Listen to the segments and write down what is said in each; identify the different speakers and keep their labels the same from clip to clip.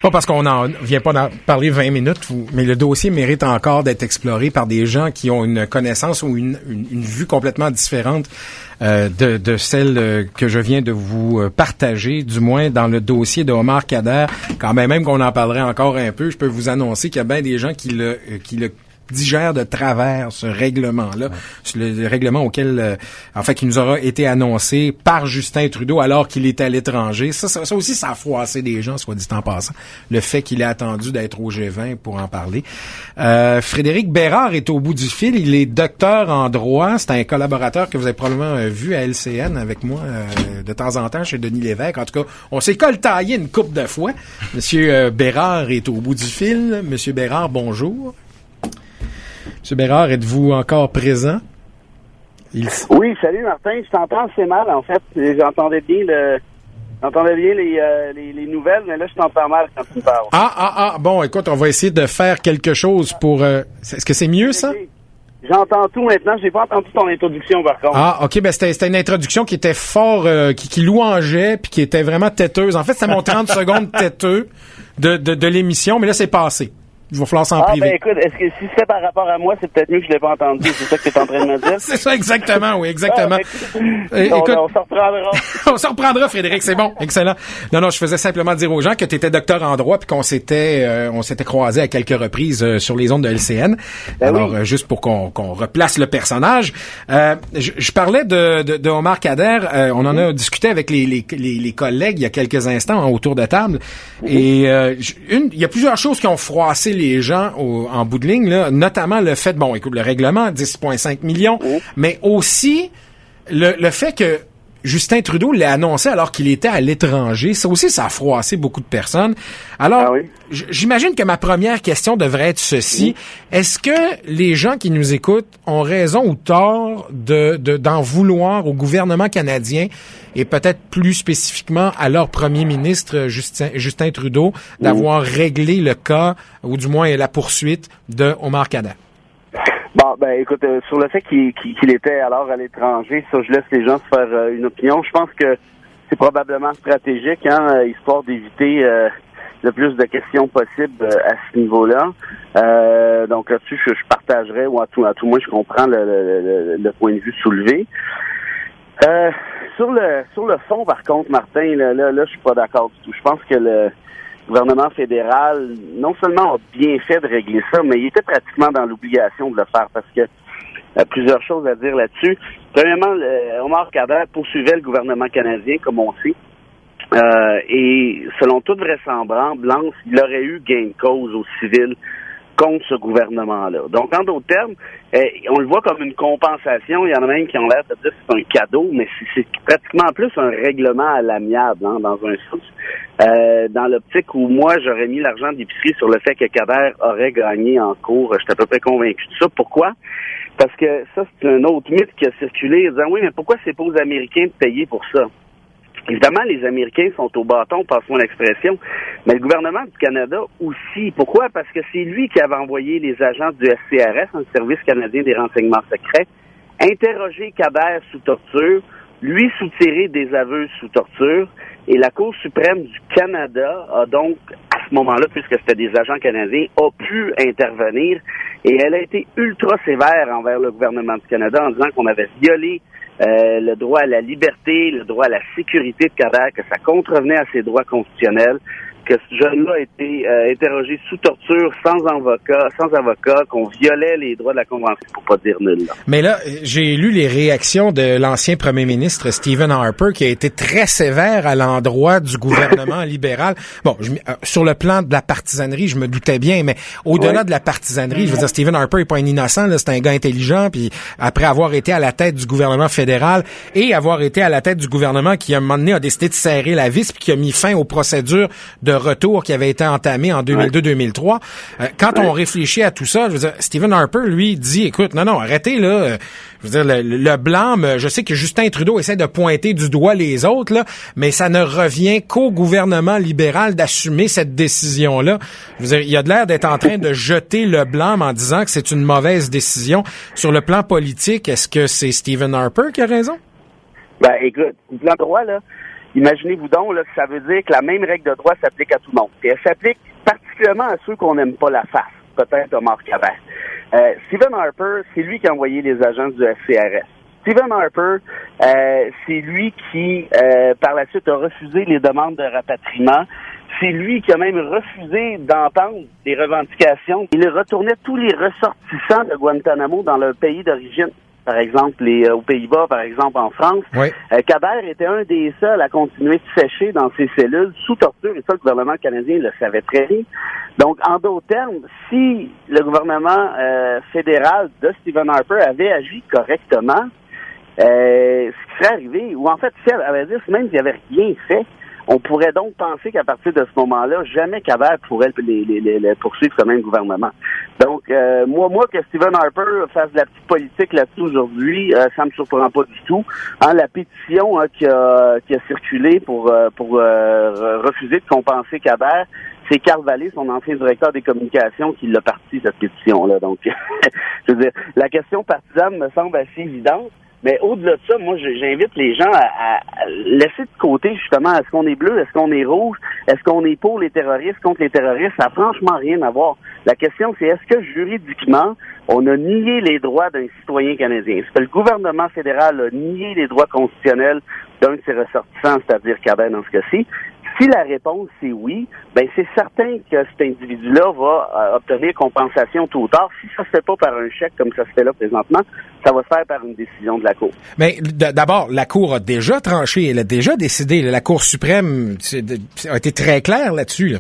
Speaker 1: Pas parce qu'on n'en vient pas d'en parler 20 minutes, mais le dossier mérite encore d'être exploré par des gens qui ont une connaissance ou une vue complètement différente de celle que je viens de vous partager, du moins dans le dossier de Omar Khadr. Quand même qu'on en parlerait encore un peu, je peux vous annoncer qu'il y a bien des gens qui le digère de travers ce règlement-là, le règlement auquel, qui nous aura été annoncé par Justin Trudeau alors qu'il était à l'étranger. Ça aussi, ça a froissé des gens, soit dit en passant, le fait qu'il ait attendu d'être au G20 pour en parler. Frédéric Bérard est au bout du fil. Il est docteur en droit. C'est un collaborateur que vous avez probablement vu à LCN avec moi de temps en temps chez Denis Lévesque. En tout cas, on s'est coltaillé une couple de fois. Monsieur Bérard est au bout du fil. Monsieur Bérard, bonjour. Monsieur Bérard, êtes-vous encore présent?
Speaker 2: Oui, salut Martin. Je t'entends assez mal, en fait. J'entendais bien les nouvelles, mais là, je t'entends mal quand tu me parles.
Speaker 1: Bon, écoute, on va essayer de faire quelque chose pour... Est-ce que c'est mieux, ça?
Speaker 2: J'entends tout maintenant. J'ai pas entendu ton introduction, par contre.
Speaker 1: OK. Ben, c'était une introduction qui était fort... qui louangeait, puis qui était vraiment têteuse. En fait, c'était mon 30 secondes têteux de l'émission, mais là, c'est passé. Il va falloir s'en priver.
Speaker 2: Ben écoute, est-ce que si c'est par rapport à moi, c'est peut-être mieux que je l'ai pas entendu. C'est ça que tu es en train de me dire?
Speaker 1: C'est ça, exactement, oui, exactement.
Speaker 2: Écoute, on s'en reprendra.
Speaker 1: On s'en reprendra, Frédéric, c'est bon, excellent. Non, je faisais simplement dire aux gens que tu étais docteur en droit puis qu'on s'était croisés à quelques reprises sur les ondes de LCN. Juste pour qu'on replace le personnage. Je parlais de Omar Khadr. On en a discuté avec les collègues il y a quelques instants autour de table. Et il y a plusieurs choses qui ont froissé les gens en bout de ligne, là, notamment le fait, le règlement, 10,5 millions, mais aussi le fait que Justin Trudeau l'a annoncé alors qu'il était à l'étranger. Ça aussi, ça a froissé beaucoup de personnes. Alors, j'imagine que ma première question devrait être ceci. Est-ce que les gens qui nous écoutent ont raison ou tort d'en vouloir au gouvernement canadien et peut-être plus spécifiquement à leur premier ministre Justin Trudeau d'avoir réglé le cas, ou du moins la poursuite de Omar Khadr?
Speaker 2: Bon, ben écoute, sur le fait qu'il était alors à l'étranger, ça, je laisse les gens se faire une opinion. Je pense que c'est probablement stratégique, histoire d'éviter le plus de questions possibles à ce niveau-là. Donc là-dessus, je partagerais, ou à tout moins, je comprends le point de vue soulevé. Sur le fond, par contre, Martin, là, je suis pas d'accord du tout. Je pense que le gouvernement fédéral, non seulement a bien fait de régler ça, mais il était pratiquement dans l'obligation de le faire parce que plusieurs choses à dire là-dessus. Premièrement, Omar Khadr poursuivait le gouvernement canadien, comme on sait. Et selon toute vraisemblance, il aurait eu gain de cause au civil contre ce gouvernement-là. Donc, en d'autres termes, on le voit comme une compensation. Il y en a même qui ont l'air de dire que c'est un cadeau, mais c'est pratiquement plus un règlement à l'amiable, dans un sens. Dans l'optique où moi, j'aurais mis l'argent d'épicerie sur le fait que Khadr aurait gagné en cours. J'étais à peu près convaincu de ça. Pourquoi? Parce que ça, c'est un autre mythe qui a circulé, disant, oui, mais pourquoi c'est pas aux Américains de payer pour ça? Évidemment, les Américains sont au bâton, passe-moi l'expression, mais le gouvernement du Canada aussi. Pourquoi? Parce que c'est lui qui avait envoyé les agents du SCRS, un service canadien des renseignements secrets, interroger Khadr sous torture, lui soutirer des aveux sous torture, et la Cour suprême du Canada a donc, à ce moment-là, puisque c'était des agents canadiens, a pu intervenir, et elle a été ultra sévère envers le gouvernement du Canada en disant qu'on avait violé le droit à la liberté, le droit à la sécurité de Khadr, que ça contrevenait à ses droits constitutionnels, que ce jeune-là a été interrogé sous torture, sans avocat, qu'on violait les droits de la Convention, pour pas dire nul. Là.
Speaker 1: Mais là, j'ai lu les réactions de l'ancien premier ministre Stephen Harper, qui a été très sévère à l'endroit du gouvernement libéral. Bon, sur le plan de la partisanerie, je me doutais bien, mais au-delà de la partisanerie, je veux dire, Stephen Harper est pas un innocent, là, c'est un gars intelligent, puis après avoir été à la tête du gouvernement fédéral et avoir été à la tête du gouvernement qui, à un moment donné, a décidé de serrer la vis puis qui a mis fin aux procédures de retour qui avait été entamé en 2002-2003. Quand on réfléchit à tout ça, je veux dire, Stephen Harper, lui, dit, écoute, non, arrêtez, là. Je veux dire, le blâme, je sais que Justin Trudeau essaie de pointer du doigt les autres, là, mais ça ne revient qu'au gouvernement libéral d'assumer cette décision-là. Je veux dire, il a de l'air d'être en train de jeter le blâme en disant que c'est une mauvaise décision. Sur le plan politique, est-ce que c'est Stephen Harper qui a raison?
Speaker 2: Ben, écoute, le plan droit, là, imaginez-vous donc là, que ça veut dire que la même règle de droit s'applique à tout le monde. Et elle s'applique particulièrement à ceux qu'on n'aime pas la face, peut-être Omar Kabert. Stephen Harper, c'est lui qui a envoyé les agents du FCRS. Stephen Harper, c'est lui qui, par la suite, a refusé les demandes de rapatriement. C'est lui qui a même refusé d'entendre des revendications. Il retournait tous les ressortissants de Guantanamo dans leur pays d'origine. Par exemple, aux Pays-Bas, par exemple, en France.
Speaker 1: Oui.
Speaker 2: Kabert était un des seuls à continuer de sécher dans ses cellules sous torture, et ça, le gouvernement canadien le savait très bien. Donc, en d'autres termes, si le gouvernement fédéral de Stephen Harper avait agi correctement, ce qui serait arrivé, ou en fait, si elle avait dit, même s'il avait rien fait, on pourrait donc penser qu'à partir de ce moment-là, jamais Kabert pourrait les poursuivre ce même gouvernement. Donc, moi que Stephen Harper fasse de la petite politique là-dessus aujourd'hui, ça me surprend pas du tout. La pétition qui a circulé pour refuser de compenser Kabert, c'est Carl Vallée, son ancien directeur des communications, qui l'a parti, cette pétition-là. Donc, je veux dire, la question partisane me semble assez évidente. Mais au-delà de ça, moi, j'invite les gens à laisser de côté, justement, est-ce qu'on est bleu, est-ce qu'on est rouge, est-ce qu'on est pour les terroristes, contre les terroristes, ça n'a franchement rien à voir. La question, c'est est-ce que juridiquement, on a nié les droits d'un citoyen canadien? Est-ce que le gouvernement fédéral a nié les droits constitutionnels d'un de ses ressortissants, c'est-à-dire Kabert dans ce cas-ci? Si la réponse c'est oui, ben c'est certain que cet individu-là va obtenir compensation tôt ou tard. Si ça se fait pas par un chèque comme ça se fait là présentement, ça va se faire par une décision de la Cour.
Speaker 1: Mais d'abord, la Cour a déjà tranché, elle a déjà décidé. La Cour suprême a été très claire là-dessus. Là.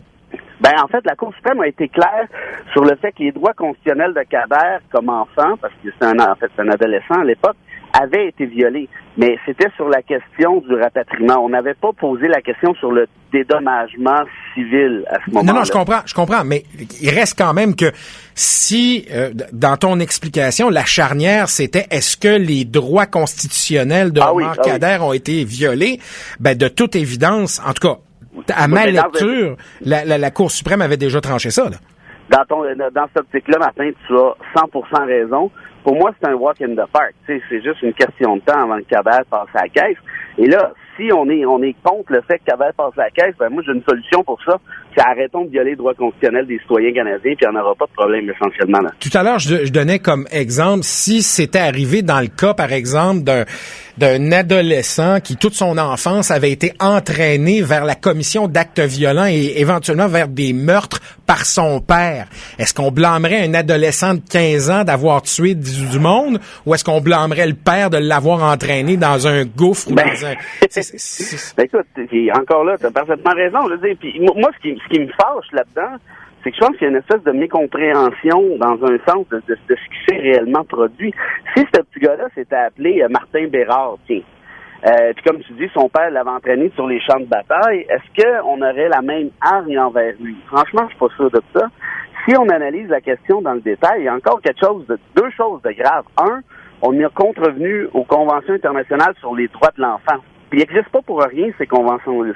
Speaker 2: Ben en fait, la Cour suprême a été claire sur le fait que les droits constitutionnels de Kabert comme enfant, parce que c'est un adolescent à l'époque, avaient été violés. Mais c'était sur la question du rapatriement. On n'avait pas posé la question sur le dédommagement civil à ce moment-là.
Speaker 1: Non, je comprends, mais il reste quand même que si, dans ton explication, la charnière, c'était est-ce que les droits constitutionnels de Omar Khadr ont été violés? Ben, de toute évidence, en tout cas, à ma lecture, la Cour suprême avait déjà tranché ça, là.
Speaker 2: Dans cette optique-là, Martin, tu as 100% raison. Pour moi, c'est un walk in the park. Tu sais, c'est juste une question de temps avant que Kabert passe à la caisse. Et là, si on est contre le fait que Kabert passe à la caisse, ben moi, j'ai une solution pour ça. C'est arrêtons de violer les droits constitutionnels des citoyens canadiens, puis il n'y en aura pas de problème essentiellement là.
Speaker 1: Tout à l'heure, je donnais comme exemple, si c'était arrivé dans le cas, par exemple, d'un adolescent qui, toute son enfance, avait été entraîné vers la commission d'actes violents et éventuellement vers des meurtres par son père. Est-ce qu'on blâmerait un adolescent de 15 ans d'avoir tué du monde, ou est-ce qu'on blâmerait le père de l'avoir entraîné dans un gouffre ou dans un...
Speaker 2: Ben écoute, encore là, tu as parfaitement raison. Je veux dire, puis moi, ce qui me fâche là-dedans, c'est que je pense qu'il y a une espèce de mécompréhension dans un sens de ce qui s'est réellement produit. Si ce petit gars-là s'était appelé Martin Bérard, tiens, puis comme tu dis, son père l'avait entraîné sur les champs de bataille, est-ce qu'on aurait la même hargne envers lui? Franchement, je suis pas sûr de ça. Si on analyse la question dans le détail, il y a encore deux choses de grave. Un, on a contrevenu aux conventions internationales sur les droits de l'enfant. Puis il n'existe pas pour rien ces conventions-là.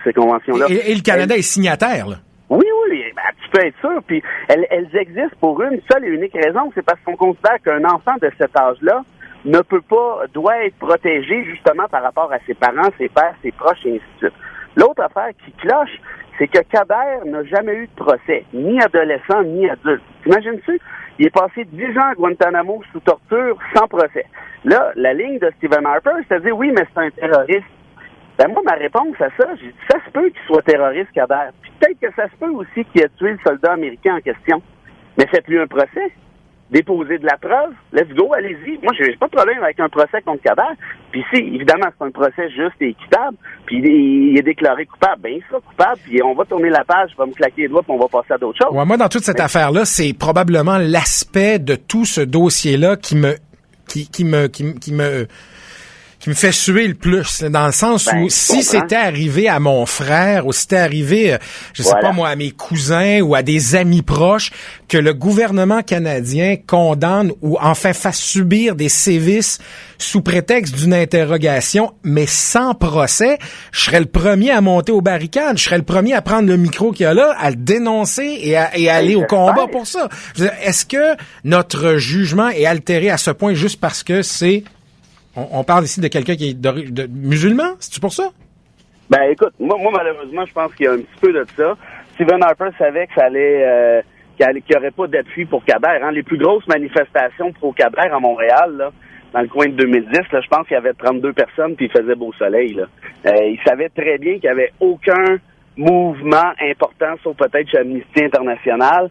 Speaker 1: Et le Canada est signataire, là.
Speaker 2: Oui, ben, tu peux être sûr. Puis elles existent pour une seule et unique raison, c'est parce qu'on considère qu'un enfant de cet âge-là doit être protégé justement par rapport à ses parents, ses pères, ses proches et ainsi de suite. L'autre affaire qui cloche, c'est que Kabert n'a jamais eu de procès, ni adolescent, ni adulte. T'imagines-tu? Il est passé 10 ans à Guantanamo sous torture, sans procès. Là, la ligne de Stephen Harper, c'est-à-dire, oui, mais c'est un terroriste. Ben moi, ma réponse à ça, j'ai dit, ça se peut qu'il soit terroriste, Kabert. Puis peut-être que ça se peut aussi qu'il ait tué le soldat américain en question. Mais faites-lui un procès. Déposez de la preuve. Let's go, allez-y. Moi, j'ai pas de problème avec un procès contre Kabert. Puis si, évidemment, c'est un procès juste et équitable, puis il est déclaré coupable, ben il sera coupable, puis on va tourner la page, je vais me claquer les doigts, puis on va passer à d'autres choses.
Speaker 1: Ouais, moi, dans toute cette affaire-là, c'est probablement l'aspect de tout ce dossier-là qui me fait suer le plus, dans le sens où si c'était arrivé à mon frère ou si c'était arrivé, je sais pas moi, à mes cousins ou à des amis proches, que le gouvernement canadien condamne ou enfin fasse subir des sévices sous prétexte d'une interrogation, mais sans procès, je serais le premier à monter aux barricades, je serais le premier à prendre le micro qu'il y a là, à le dénoncer et à aller au combat pour ça. Je veux dire, est-ce que notre jugement est altéré à ce point juste parce que c'est... On parle ici de quelqu'un qui est de musulman? C'est-tu pour ça?
Speaker 2: Ben écoute, moi malheureusement, je pense qu'il y a un petit peu de ça. Stephen Harper savait que ça allait qu'il n'y aurait pas d'appui pour Kader. Les plus grosses manifestations pro-Kader à Montréal, là, dans le coin de 2010, là, je pense qu'il y avait 32 personnes puis il faisait beau soleil. Là. Il savait très bien qu'il n'y avait aucun mouvement important, sauf peut-être chez Amnesty International,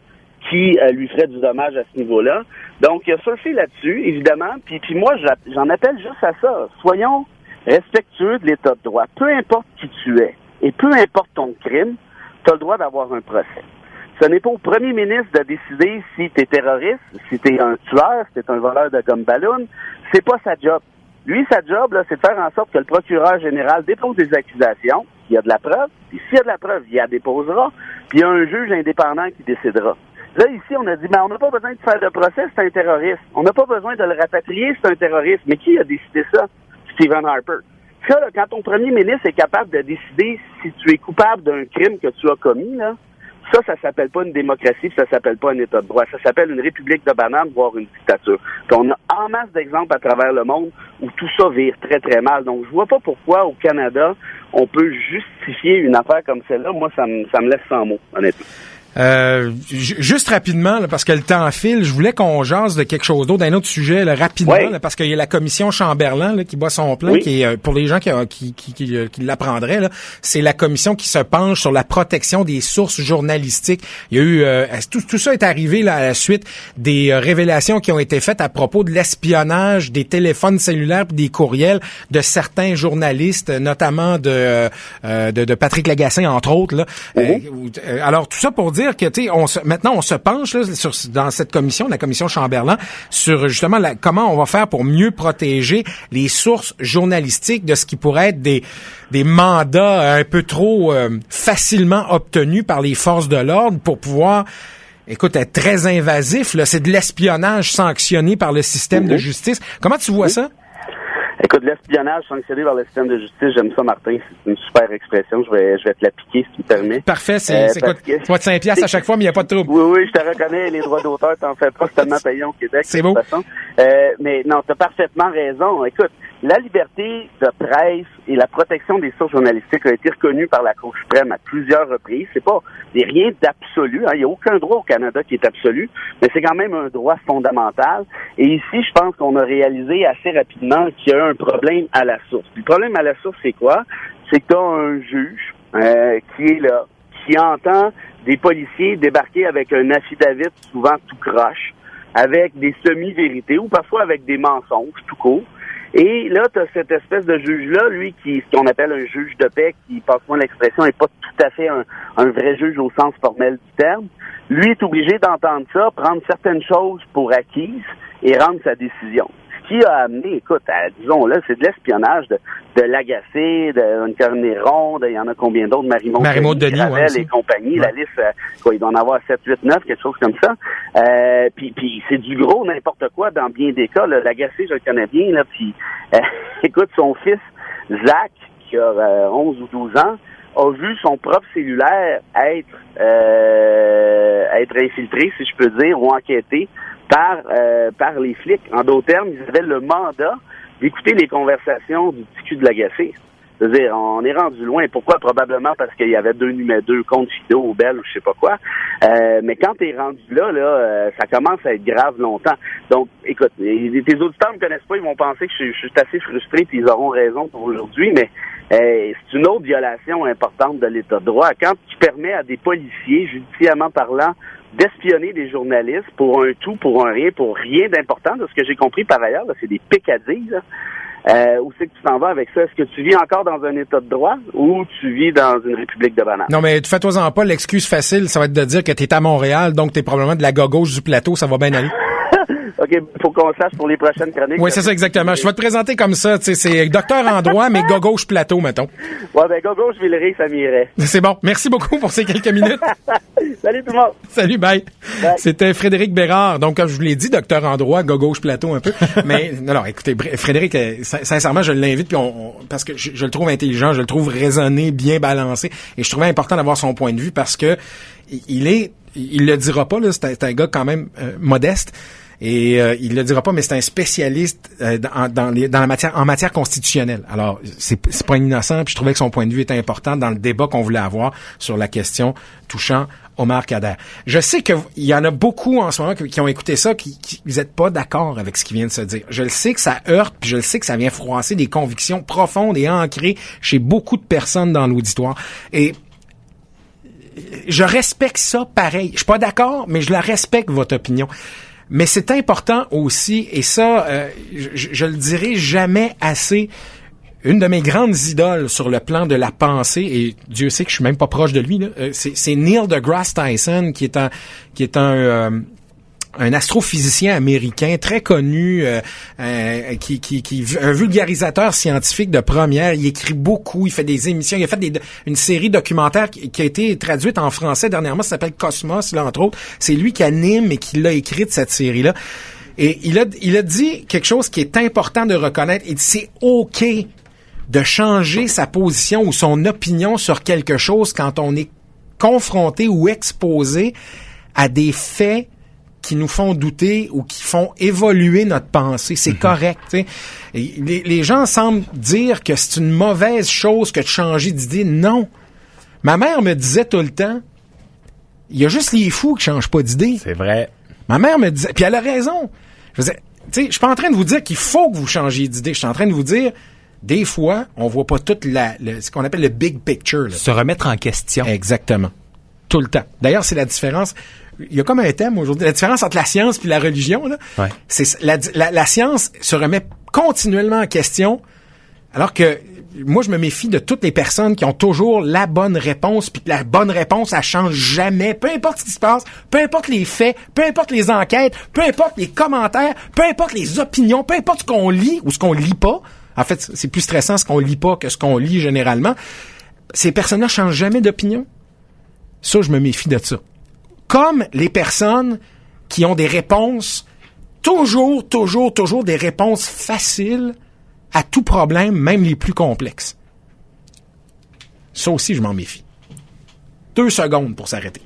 Speaker 2: qui lui ferait du dommage à ce niveau-là. Donc, il a surfé là-dessus, évidemment. Puis moi, j'en appelle juste à ça. Soyons respectueux de l'état de droit. Peu importe qui tu es et peu importe ton crime, tu as le droit d'avoir un procès. Ce n'est pas au premier ministre de décider si tu es terroriste, si tu es un tueur, si tu es un voleur de gomme ballon. C'est pas sa job. Lui, sa job, là, c'est de faire en sorte que le procureur général dépose des accusations, il y a de la preuve, puis s'il y a de la preuve, il la déposera, puis il y a un juge indépendant qui décidera. Là, ici, on a dit, on n'a pas besoin de faire de procès, c'est un terroriste. On n'a pas besoin de le rapatrier, c'est un terroriste. Mais qui a décidé ça? Stephen Harper. Ça, là, quand ton premier ministre est capable de décider si tu es coupable d'un crime que tu as commis, là, ça s'appelle pas une démocratie, ça s'appelle pas un état de droit. Ça s'appelle une république de bananes, voire une dictature. Puis on a en masse d'exemples à travers le monde où tout ça vire très, très mal. Donc, je vois pas pourquoi, au Canada, on peut justifier une affaire comme celle-là. Moi, ça me laisse sans mots, honnêtement.
Speaker 1: Juste rapidement, là, parce que le temps file, je voulais qu'on jase de quelque chose d'autre, d'un autre sujet, là, rapidement,
Speaker 2: oui.
Speaker 1: Là, parce qu'il y a la commission Chamberlain là, qui bat son plein, qui est, pour les gens qui l'apprendraient, là, c'est la commission qui se penche sur la protection des sources journalistiques. Il y a eu tout ça est arrivé là à la suite des révélations qui ont été faites à propos de l'espionnage des téléphones cellulaires et des courriels de certains journalistes, notamment de Patrick Lagacé, entre autres. Là. Alors tout ça pour dire que maintenant on se penche là, dans cette commission, la commission Chamberlain, sur justement comment on va faire pour mieux protéger les sources journalistiques de ce qui pourrait être des mandats un peu trop facilement obtenus par les forces de l'ordre pour pouvoir être très invasif. Là, c'est de l'espionnage sanctionné par le système de justice. Comment tu vois ça?
Speaker 2: Écoute, l'espionnage sanctionné par le système de justice, j'aime ça, Martin. C'est une super expression. Je vais te l'appliquer, si tu me permets.
Speaker 1: Parfait. C'est quoi? Tu vas de 5 piastres à chaque fois, mais il n'y a pas de trouble.
Speaker 2: Oui, je te reconnais. Les droits d'auteur, t'en fais pas. C'est tellement payant au Québec.
Speaker 1: C'est beau.
Speaker 2: De toute façon. Mais non, t'as parfaitement raison. Écoute, la liberté de presse et la protection des sources journalistiques a été reconnue par la Cour suprême à plusieurs reprises. C'est rien d'absolu. Il n'y a aucun droit au Canada qui est absolu, mais c'est quand même un droit fondamental. Et ici, je pense qu'on a réalisé assez rapidement qu'il y a un problème à la source. Puis le problème à la source, c'est quoi? C'est que tu as un juge qui est là, qui entend des policiers débarquer avec un affidavit souvent tout croche, avec des semi-vérités ou parfois avec des mensonges tout court. Et là, tu as cette espèce de juge-là, lui, ce qu'on appelle un juge de paix, qui, passe-moi l'expression, n'est pas tout à fait un vrai juge au sens formel du terme. Lui est obligé d'entendre ça, prendre certaines choses pour acquises et rendre sa décision. Ce qui a amené, écoute, disons-là, c'est de l'espionnage de Lagacé, de Cornéron, il y en a combien d'autres, Marie-Maud Denis, Gravel et compagnie, la liste, il doit en avoir 7, 8, 9, quelque chose comme ça. Puis c'est du gros n'importe quoi dans bien des cas. Là, Lagacé, je le connais bien, là, puis écoute, son fils, Zach, qui a 11 ou 12 ans, a vu son propre cellulaire être infiltré, si je peux dire, ou enquêté par les flics. En d'autres termes, ils avaient le mandat d'écouter les conversations du petit cul de Lagacé. C'est-à-dire, on est rendu loin. Pourquoi? Probablement parce qu'il y avait deux comptes Fido ou Bell ou je sais pas quoi. Mais quand t'es rendu là, ça commence à être grave longtemps. Donc, écoute, tes auditeurs me connaissent pas, ils vont penser que je suis assez frustré puis ils auront raison pour aujourd'hui, mais c'est une autre violation importante de l'état de droit. Quand tu permets à des policiers, judiciairement parlant, d'espionner des journalistes pour un tout, pour un rien, pour rien d'important, de ce que j'ai compris par ailleurs, là, c'est des picadilles, là. Où c'est que tu t'en vas avec ça? Est-ce que tu vis encore dans un état de droit ou tu vis dans une république de bananes?
Speaker 1: Non, mais fais-toi-en pas, l'excuse facile, ça va être de dire que t'es à Montréal, donc t'es probablement de la gauche du plateau, ça va bien aller.
Speaker 2: OK, faut qu'on sache pour les prochaines chroniques.
Speaker 1: Oui, c'est ça, exactement. Je vais te présenter comme ça, tu sais, c'est docteur en droit, mais gauche plateau, mettons.
Speaker 2: Ouais, ben gauche Villeray, ça m'irait.
Speaker 1: C'est bon. Merci beaucoup pour ces quelques minutes.
Speaker 2: Salut tout le monde.
Speaker 1: Salut, bye. C'était Frédéric Bérard. Donc, comme je vous l'ai dit, docteur en droit, gauche plateau un peu. Mais, non, écoutez, Frédéric, sincèrement, je l'invite, puis parce que je le trouve intelligent, je le trouve raisonné, bien balancé, et je trouvais important d'avoir son point de vue parce que il le dira pas, là, c'est un gars quand même modeste. Et il le dira pas, mais c'est un spécialiste en matière constitutionnelle. Alors, c'est pas innocent, puis je trouvais que son point de vue était important dans le débat qu'on voulait avoir sur la question touchant Omar Khadr. Je sais qu'il y en a beaucoup en ce moment qui ont écouté ça, qui vous êtes pas d'accord avec ce qui vient de se dire. Je le sais que ça heurte, puis je le sais que ça vient froisser des convictions profondes et ancrées chez beaucoup de personnes dans l'auditoire. Et je respecte ça pareil. Je suis pas d'accord, mais je la respecte, votre opinion. Mais c'est important aussi, et ça, je le dirai jamais assez, une de mes grandes idoles sur le plan de la pensée, et Dieu sait que je suis même pas proche de lui, là, c'est Neil deGrasse Tyson, qui est un astrophysicien américain très connu, qui un vulgarisateur scientifique de première. Il écrit beaucoup, il fait des émissions, il a fait une série documentaire qui a été traduite en français dernièrement, ça s'appelle Cosmos, là, entre autres. C'est lui qui anime et qui l'a écrite, cette série-là. Et il a dit quelque chose qui est important de reconnaître. Il dit, c'est OK de changer sa position ou son opinion sur quelque chose quand on est confronté ou exposé à des faits qui nous font douter ou qui font évoluer notre pensée. C'est correct, tu sais. Les gens semblent dire que c'est une mauvaise chose que de changer d'idée. Non. Ma mère me disait tout le temps, il y a juste les fous qui changent pas d'idée.
Speaker 3: C'est vrai.
Speaker 1: Ma mère me disait, puis elle a raison. Je disais, tu sais, je suis pas en train de vous dire qu'il faut que vous changiez d'idée. Je suis en train de vous dire, des fois, on voit pas tout ce qu'on appelle le big picture. Là.
Speaker 3: Se remettre en question.
Speaker 1: Exactement. Tout le temps. D'ailleurs, c'est la différence. Il y a comme un thème aujourd'hui. La différence entre la science puis la religion, là.
Speaker 3: Ouais.
Speaker 1: C'est la science se remet continuellement en question, alors que moi, je me méfie de toutes les personnes qui ont toujours la bonne réponse, puis que la bonne réponse, elle change jamais. Peu importe ce qui se passe, peu importe les faits, peu importe les enquêtes, peu importe les commentaires, peu importe les opinions, peu importe ce qu'on lit ou ce qu'on lit pas. En fait, c'est plus stressant ce qu'on lit pas que ce qu'on lit généralement. Ces personnes-là changent jamais d'opinion. Ça, je me méfie de ça. Comme les personnes qui ont des réponses, toujours des réponses faciles à tout problème, même les plus complexes. Ça aussi, je m'en méfie. 2 secondes pour s'arrêter.